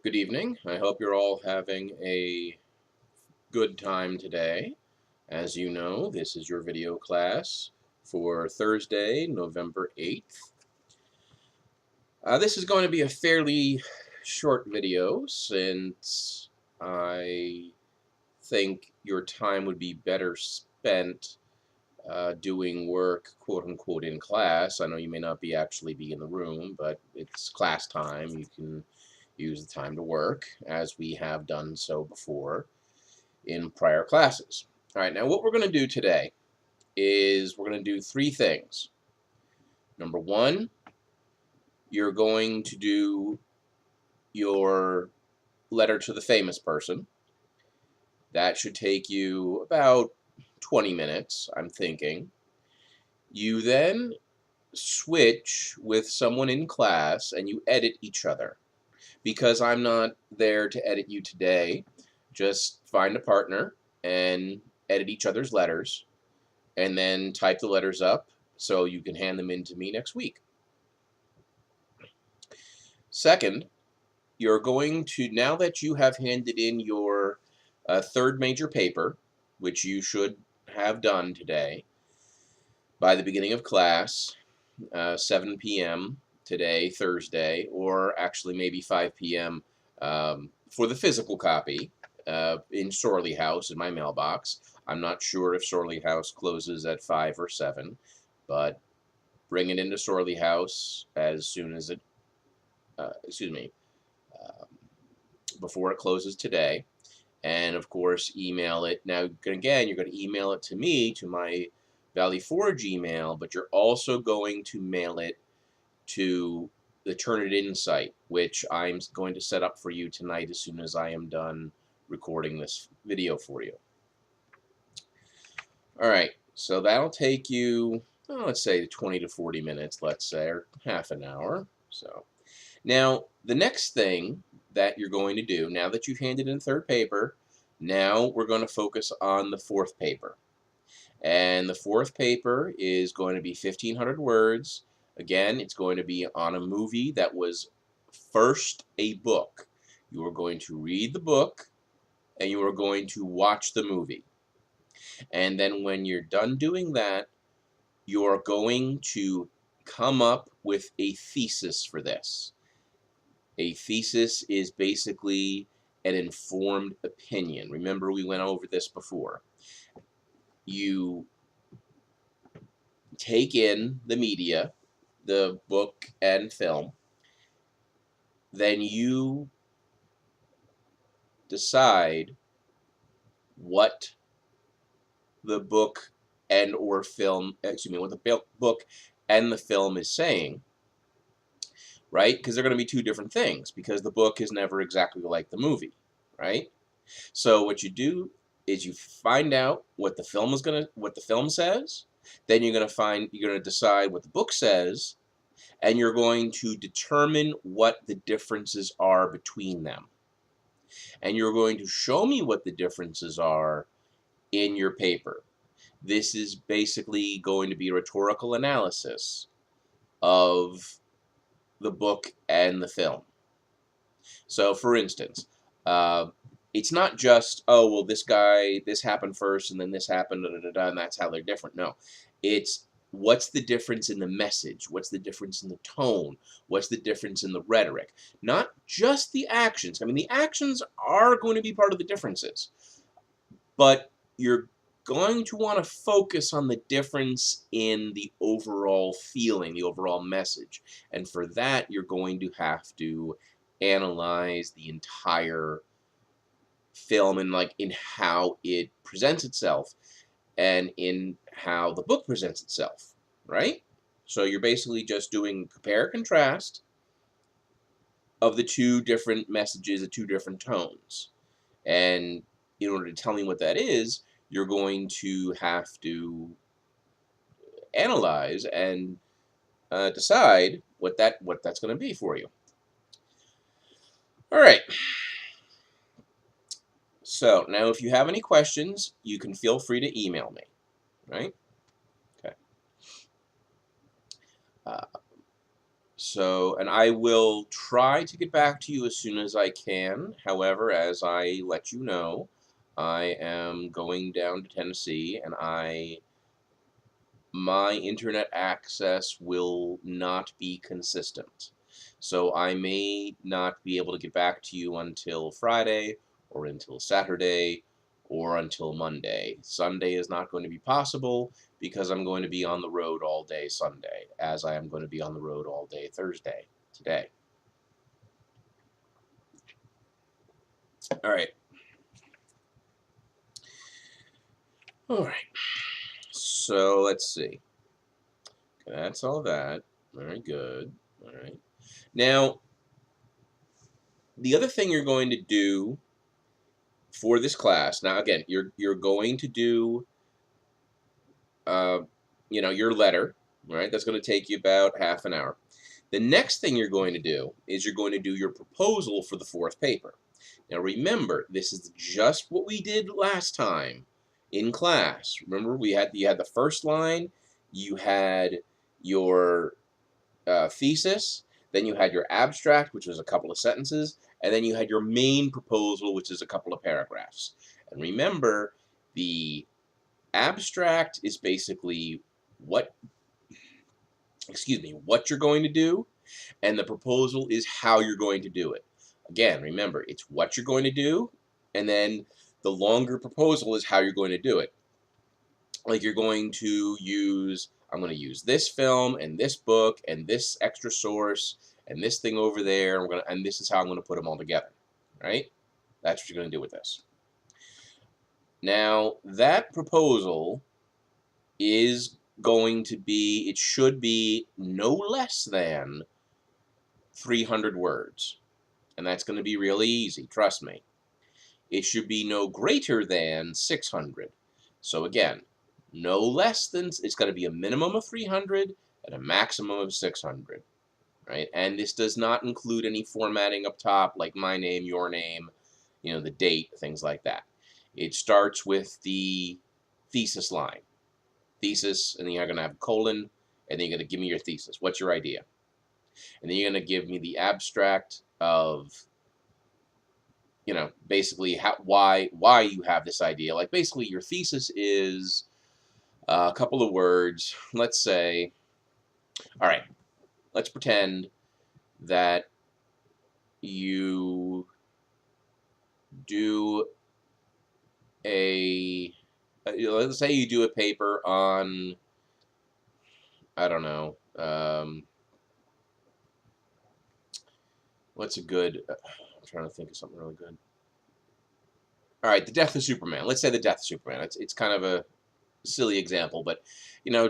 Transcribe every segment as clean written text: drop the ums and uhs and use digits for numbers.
Good evening. I hope you're all having a good time today. As you know, this is your video class for Thursday, November 8th. This is going to be a fairly short video since I think your time would be better spent doing work, quote unquote, in class. I know you may not actually be in the room, but it's class time. You can use the time to work, as we have done so before in prior classes. All right, now what we're going to do today is we're going to do three things. Number one, you're going to do your letter to the famous person. That should take you about 20 minutes, I'm thinking. You then switch with someone in class and you edit each other. Because I'm not there to edit you today, just find a partner and edit each other's letters and then type the letters up so you can hand them in to me next week. Second, you're going to, now that you have handed in your third major paper, which you should have done today by the beginning of class, 7 p.m. today, Thursday, or actually maybe 5 p.m. For the physical copy in Sorley House in my mailbox. I'm not sure if Sorley House closes at 5 or 7, but bring it into Sorley House as soon as it, um, before it closes today. And of course, email it. Now, again, you're going to email it to me, to my Valley Forge email, but you're also going to mail it to the Turnitin site, which I'm going to set up for you tonight as soon as I am done recording this video for you. All right, so that'll take you, let's say 20 to 40 minutes, let's say, or half an hour. So now the next thing that you're going to do, now that you've handed in third paper, now we're going to focus on the fourth paper. And the fourth paper is going to be 1,500 words. Again, it's going to be on a movie that was first a book. You are going to read the book and you are going to watch the movie. And then when you're done doing that, you're going to come up with a thesis for this. A thesis is basically an informed opinion. Remember, we went over this before. You take in the media, the book and film, then you decide what the book and or film, what the book and the film is saying, right? Because they're going to be two different things, because the book is never exactly like the movie, right? So what you do is you find out what the film says, then you're going to decide what the book says, and you're going to determine what the differences are between them. And you're going to show me what the differences are in your paper. This is basically going to be a rhetorical analysis of the book and the film. So, for instance, it's not just, oh, well, this happened first, and then this happened, and that's how they're different. No, it's what's the difference in the message? What's the difference in the tone? What's the difference in the rhetoric? Not just the actions. I mean, the actions are going to be part of the differences, but you're going to want to focus on the difference in the overall feeling, the overall message. And for that, you're going to have to analyze the entire film and in how it presents itself and in how the book presents itself, right? So you're basically just doing compare contrast of the two different messages, the two different tones. And in order to tell me what that is, you're going to have to analyze and decide what that's going to be for you. All right. So now, if you have any questions, you can feel free to email me. Right? Okay. So, and I will try to get back to you as soon as I can. However, as I let you know, I am going down to Tennessee, and my internet access will not be consistent. So I may not be able to get back to you until Friday or until Saturday or until Monday. Sunday is not going to be possible because I'm going to be on the road all day Sunday, as I am going to be on the road all day Thursday today. All right. All right. So let's see. Okay, that's all that. Very good. All right. Now, the other thing you're going to do for this class, now again, you're going to do uh, your letter, right? That's going to take you about half an hour. The next thing you're going to do is you're going to do your proposal for the fourth paper. Now remember, this is just what we did last time in class. Remember, you had the first line, you had your thesis, then you had your abstract, which was a couple of sentences, and then you had your main proposal, which is a couple of paragraphs. And remember, the abstract is basically what, what you're going to do, and the proposal is how you're going to do it. Again, remember, it's what you're going to do, and then the longer proposal is how you're going to do it. Like you're going to use, I'm going to use this film and this book and this extra source and this thing over there, and this is how I'm going to put them all together, right? That's what you're going to do with this. Now, that proposal is going to be, it should be no less than 300 words. And that's going to be really easy, trust me. It should be no greater than 600. So again, no less than, it's going to be a minimum of 300 and a maximum of 600, right? And this does not include any formatting up top, like my name, your name, the date, things like that. It starts with the thesis line. Thesis, and then you're going to have a colon, and then you're going to give me your thesis. What's your idea? And then you're going to give me the abstract of, basically why you have this idea. Like basically your thesis is a couple of words. Let's say, all right, let's pretend that you do let's say you do a paper on, I don't know, what's a good, I'm trying to think of something really good. All right, the death of Superman. Let's say the death of Superman. It's kind of a silly example, but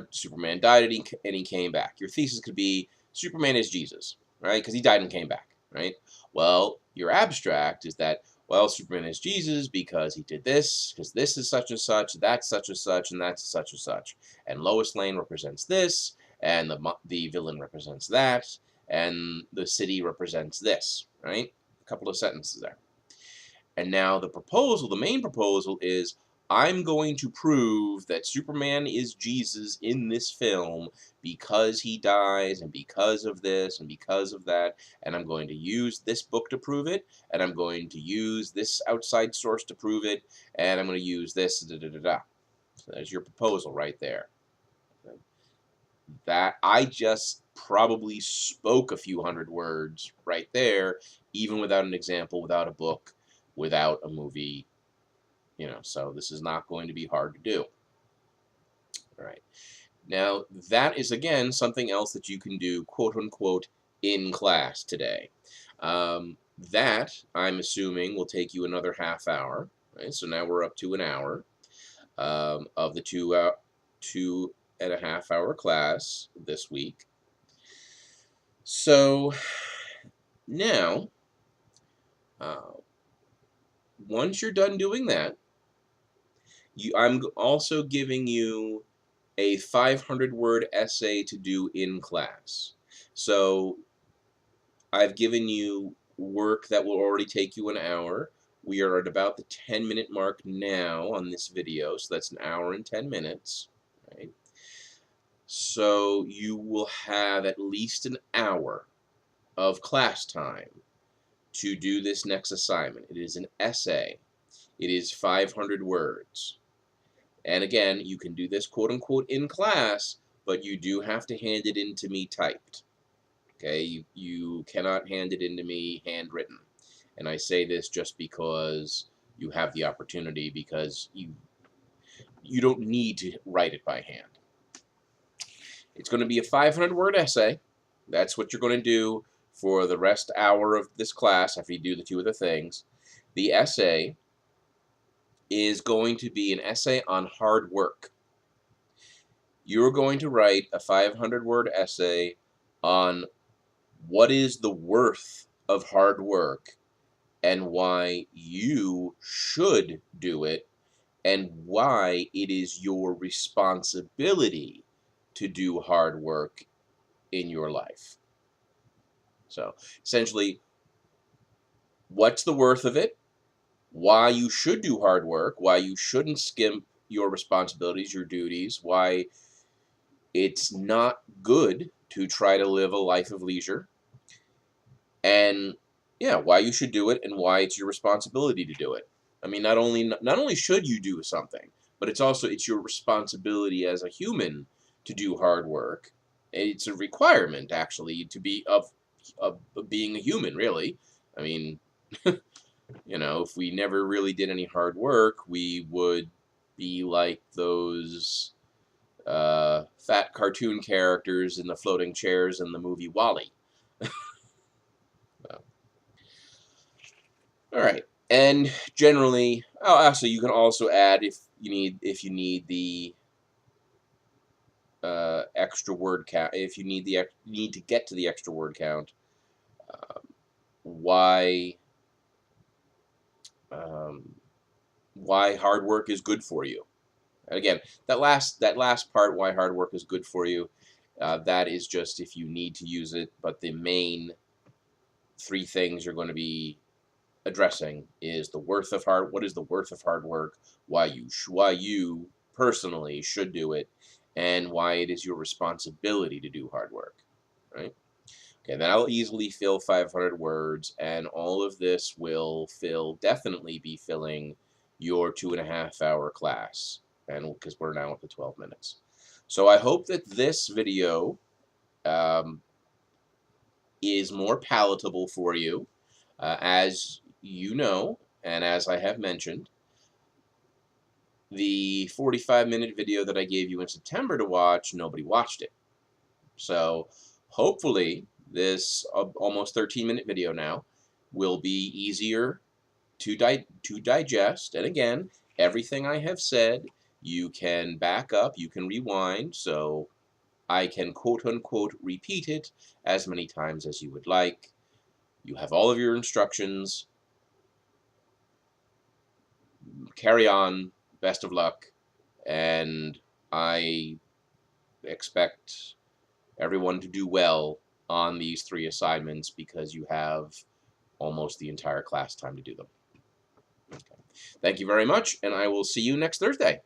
Superman died and he came back. Your thesis could be Superman is Jesus, right? Because he died and came back, right? Well, your abstract is that, well, Superman is Jesus because he did this, because this is such and such, that's such and such, and that's such and such, and Lois Lane represents this, and the villain represents that, and the city represents this, right? A couple of sentences there. And now the main proposal is, I'm going to prove that Superman is Jesus in this film because he dies and because of this and because of that, and I'm going to use this book to prove it, and I'm going to use this outside source to prove it, and I'm going to use this, da da da da. So there's your proposal right there. That I just probably spoke a few hundred words right there, even without an example, without a book, without a movie, so this is not going to be hard to do. All right. Now, that is, again, something else that you can do, quote unquote, in class today. That, I'm assuming, will take you another half hour. Right? So now we're up to an hour of the 2.5 hour class this week. So now, once you're done doing that, I'm also giving you a 500-word essay to do in class. So I've given you work that will already take you an hour. We are at about the 10-minute mark now on this video, so that's an hour and 10 minutes. Right? So you will have at least an hour of class time to do this next assignment. It is an essay. It is 500 words. And again, you can do this quote unquote in class, but you do have to hand it in to me typed. Okay, you cannot hand it in to me handwritten. And I say this just because you have the opportunity, because you don't need to write it by hand. It's going to be a 500-word essay. That's what you're going to do for the rest hour of this class after you do the two other things. The essay is going to be an essay on hard work. You're going to write a 500-word essay on what is the worth of hard work and why you should do it and why it is your responsibility to do hard work in your life. So essentially, what's the worth of it? Why you should do hard work, why you shouldn't skimp your responsibilities, your duties, why it's not good to try to live a life of leisure, and yeah, why you should do it and why it's your responsibility to do it. I mean, not only should you do something, but it's your responsibility as a human to do hard work. It's a requirement actually to be of being a human, really. I mean, if we never really did any hard work, we would be like those fat cartoon characters in the floating chairs in the movie Wall-E. Well, all right, and generally, oh, actually, you can also add if you need the extra word count. If you need to get to the extra word count, um, why um, why hard work is good for you. And again, that last part, why hard work is good for you, that is just if you need to use it. But the main three things you're going to be addressing is what is the worth of hard work, why you personally should do it, and why it is your responsibility to do hard work. Right? Okay, that'll easily fill 500 words, and all of this will definitely be filling your 2.5-hour class, and because we're now up to 12 minutes. So I hope that this video um, is more palatable for you. As you know, and as I have mentioned, the 45-minute video that I gave you in September to watch, nobody watched it. So hopefully this almost 13-minute video now will be easier to digest. And again, everything I have said, you can back up, you can rewind, so I can quote unquote repeat it as many times as you would like. You have all of your instructions. Carry on. Best of luck. And I expect everyone to do well on these 3 assignments because you have almost the entire class time to do them. Okay. Thank you very much, and I will see you next Thursday.